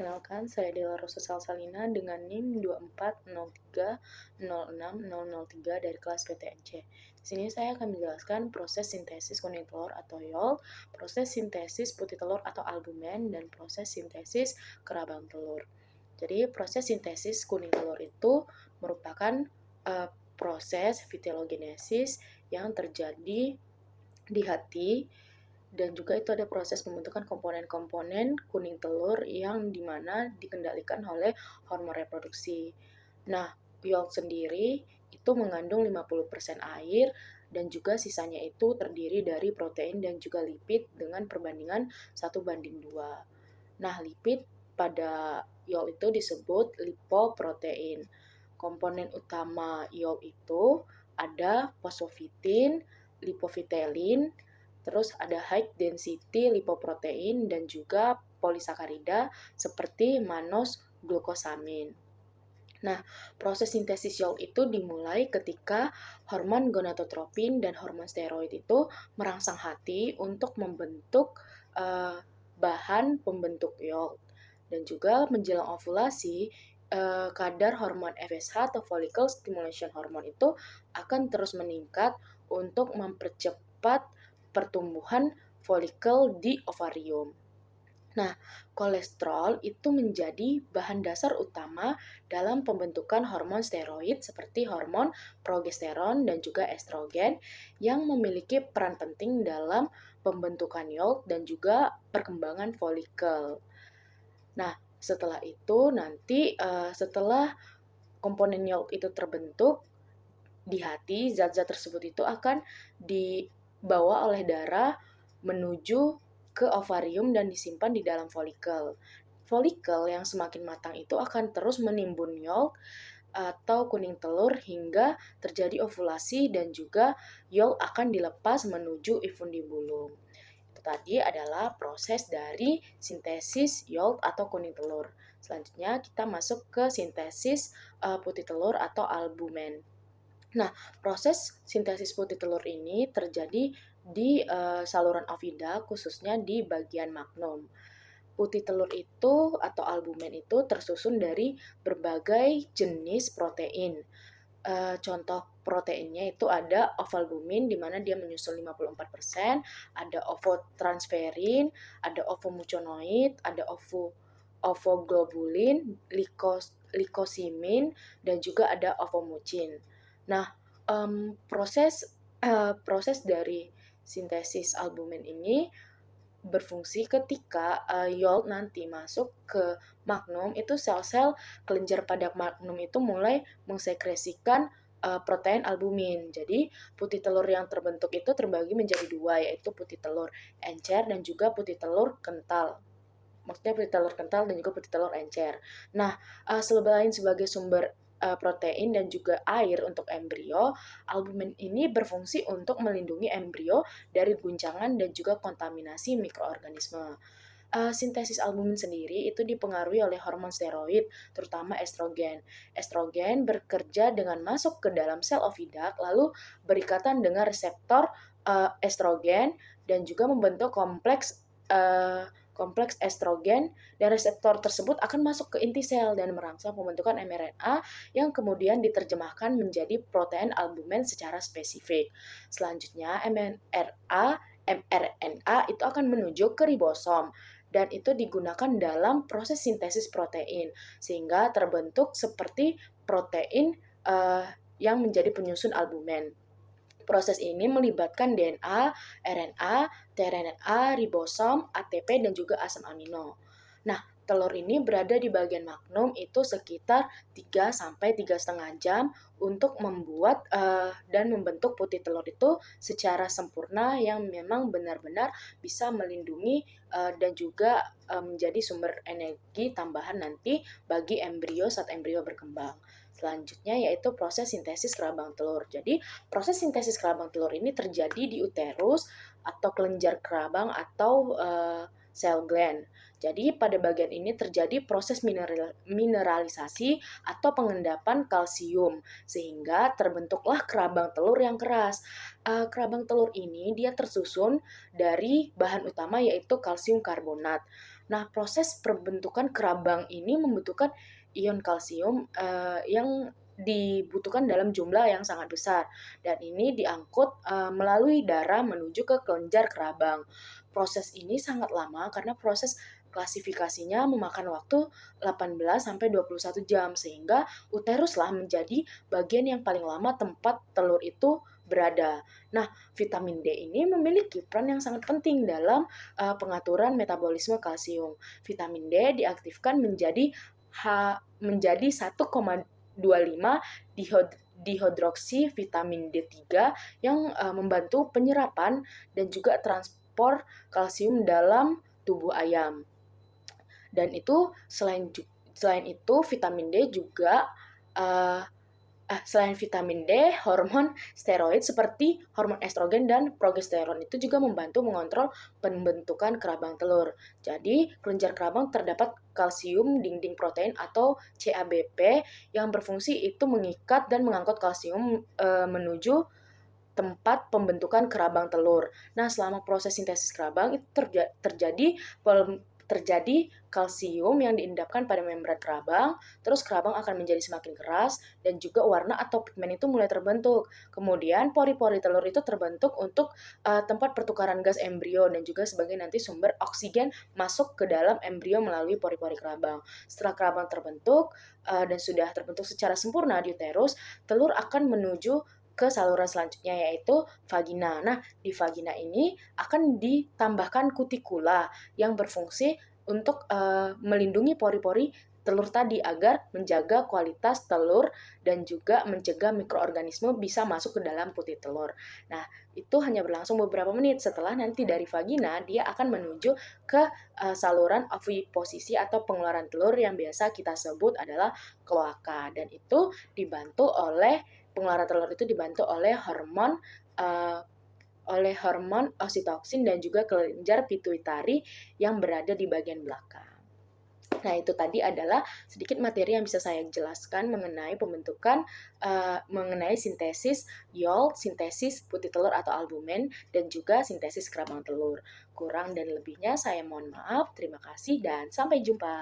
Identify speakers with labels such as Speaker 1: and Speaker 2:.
Speaker 1: Perkenalkan, saya Dela Rosa Salsalina dengan NIM 2403060003 dari kelas PTNC. Di sini saya akan menjelaskan proses sintesis kuning telur atau YOL, proses sintesis putih telur atau albumen, dan proses sintesis kerabang telur. Jadi, proses sintesis kuning telur itu merupakan proses fitogenesis yang terjadi di hati, dan juga itu ada proses pembentukan komponen-komponen kuning telur yang dimana dikendalikan oleh hormon reproduksi. Nah, yolk sendiri itu mengandung 50% air dan juga sisanya itu terdiri dari protein dan juga lipid dengan perbandingan 1:2. Nah, lipid pada yolk itu disebut lipoprotein. Komponen utama yolk itu ada fosfofitin, lipovitelin, terus ada high density lipoprotein dan juga polisakarida seperti mannose glukosamin. Nah, proses sintesis yolk itu dimulai ketika hormon gonadotropin dan hormon steroid itu merangsang hati untuk membentuk bahan pembentuk yolk. Dan juga menjelang ovulasi, kadar hormon FSH atau follicle stimulation hormone itu akan terus meningkat untuk mempercepat pertumbuhan folikel di ovarium. Nah, kolesterol itu menjadi bahan dasar utama dalam pembentukan hormon steroid seperti hormon progesteron dan juga estrogen yang memiliki peran penting dalam pembentukan yolk dan juga perkembangan folikel. Nah, setelah itu nanti setelah komponen yolk itu terbentuk di hati, zat-zat tersebut itu akan dibawa oleh darah menuju ke ovarium dan disimpan di dalam folikel. Folikel yang semakin matang itu akan terus menimbun yolk atau kuning telur hingga terjadi ovulasi dan juga yolk akan dilepas menuju infundibulum. Itu tadi adalah proses dari sintesis yolk atau kuning telur. Selanjutnya kita masuk ke sintesis putih telur atau albumen. Nah, proses sintesis putih telur ini terjadi di saluran ovida, khususnya di bagian magnum. Putih telur itu atau albumen itu tersusun dari berbagai jenis protein. Contoh proteinnya itu ada ovalbumin di mana dia menyusul 54%, ada ovotransferin, ada ovomuconoid, ada ovoglobulin, likosimin, dan juga ada ovomucin. Nah, proses dari sintesis albumin ini berfungsi ketika yolk nanti masuk ke magnum, itu sel-sel kelenjar pada magnum itu mulai mengsekresikan protein albumin. Jadi putih telur yang terbentuk itu terbagi menjadi dua, yaitu putih telur encer dan juga putih telur kental. Maksudnya putih telur kental dan juga putih telur encer. Nah, selain sebagai sumber protein dan juga air untuk embrio, albumin ini berfungsi untuk melindungi embrio dari guncangan dan juga kontaminasi mikroorganisme. Sintesis albumin sendiri itu dipengaruhi oleh hormon steroid, terutama estrogen. Estrogen bekerja dengan masuk ke dalam sel ovidak, lalu berikatan dengan reseptor estrogen dan juga membentuk kompleks estrogen, dan reseptor tersebut akan masuk ke inti sel dan merangsang pembentukan mRNA yang kemudian diterjemahkan menjadi protein albumen secara spesifik. Selanjutnya, mRNA itu akan menuju ke ribosom dan itu digunakan dalam proses sintesis protein sehingga terbentuk seperti protein yang menjadi penyusun albumen. Proses ini melibatkan DNA, RNA, tRNA, ribosom, ATP, dan juga asam amino. Nah, telur ini berada di bagian magnum itu sekitar 3-3,5 jam untuk membuat dan membentuk putih telur itu secara sempurna yang memang benar-benar bisa melindungi dan juga menjadi sumber energi tambahan nanti bagi embrio saat embrio berkembang. Selanjutnya yaitu proses sintesis kerabang telur. Jadi, proses sintesis kerabang telur ini terjadi di uterus atau kelenjar kerabang atau sel gland. Jadi pada bagian ini terjadi proses mineralisasi atau pengendapan kalsium sehingga terbentuklah kerabang telur yang keras. Kerabang telur ini dia tersusun dari bahan utama yaitu kalsium karbonat. Nah, proses pembentukan kerabang ini membutuhkan ion kalsium yang dibutuhkan dalam jumlah yang sangat besar, dan ini diangkut melalui darah menuju ke kelenjar kerabang. Proses ini sangat lama karena proses klasifikasinya memakan waktu 18 sampai 21 jam, sehingga uteruslah menjadi bagian yang paling lama tempat telur itu berada. Nah, vitamin D ini memiliki peran yang sangat penting dalam pengaturan metabolisme kalsium. Vitamin D diaktifkan menjadi 1,25 dihidroksi vitamin D3 yang membantu penyerapan dan juga transport kalsium dalam tubuh ayam. Dan itu selain itu vitamin D juga selain vitamin D, hormon steroid seperti hormon estrogen dan progesteron itu juga membantu mengontrol pembentukan kerabang telur. Jadi, kelenjar kerabang terdapat kalsium dinding protein atau CABP yang berfungsi itu mengikat dan mengangkut kalsium menuju tempat pembentukan kerabang telur. Nah, selama proses sintesis kerabang itu terjadi kalsium yang diendapkan pada membran kerabang, terus kerabang akan menjadi semakin keras, dan juga warna atau pigmen itu mulai terbentuk. Kemudian pori-pori telur itu terbentuk untuk tempat pertukaran gas embrio dan juga sebagai nanti sumber oksigen masuk ke dalam embrio melalui pori-pori kerabang. Setelah kerabang terbentuk dan sudah terbentuk secara sempurna di uterus, telur akan menuju ke saluran selanjutnya yaitu vagina. Nah, di vagina ini akan ditambahkan kutikula yang berfungsi untuk melindungi pori-pori telur tadi agar menjaga kualitas telur dan juga mencegah mikroorganisme bisa masuk ke dalam putih telur. Nah, itu hanya berlangsung beberapa menit. Setelah nanti dari vagina, dia akan menuju ke saluran oviposisi atau pengeluaran telur yang biasa kita sebut adalah kloaka. Dan itu dibantu oleh pengeluaran telur itu dibantu oleh hormon oksitoksin dan juga kelenjar pituitari yang berada di bagian belakang. Nah, itu tadi adalah sedikit materi yang bisa saya jelaskan mengenai pembentukan, mengenai sintesis YOL, sintesis putih telur atau albumen, dan juga sintesis kerabang telur. Kurang dan lebihnya saya mohon maaf. Terima kasih dan sampai jumpa.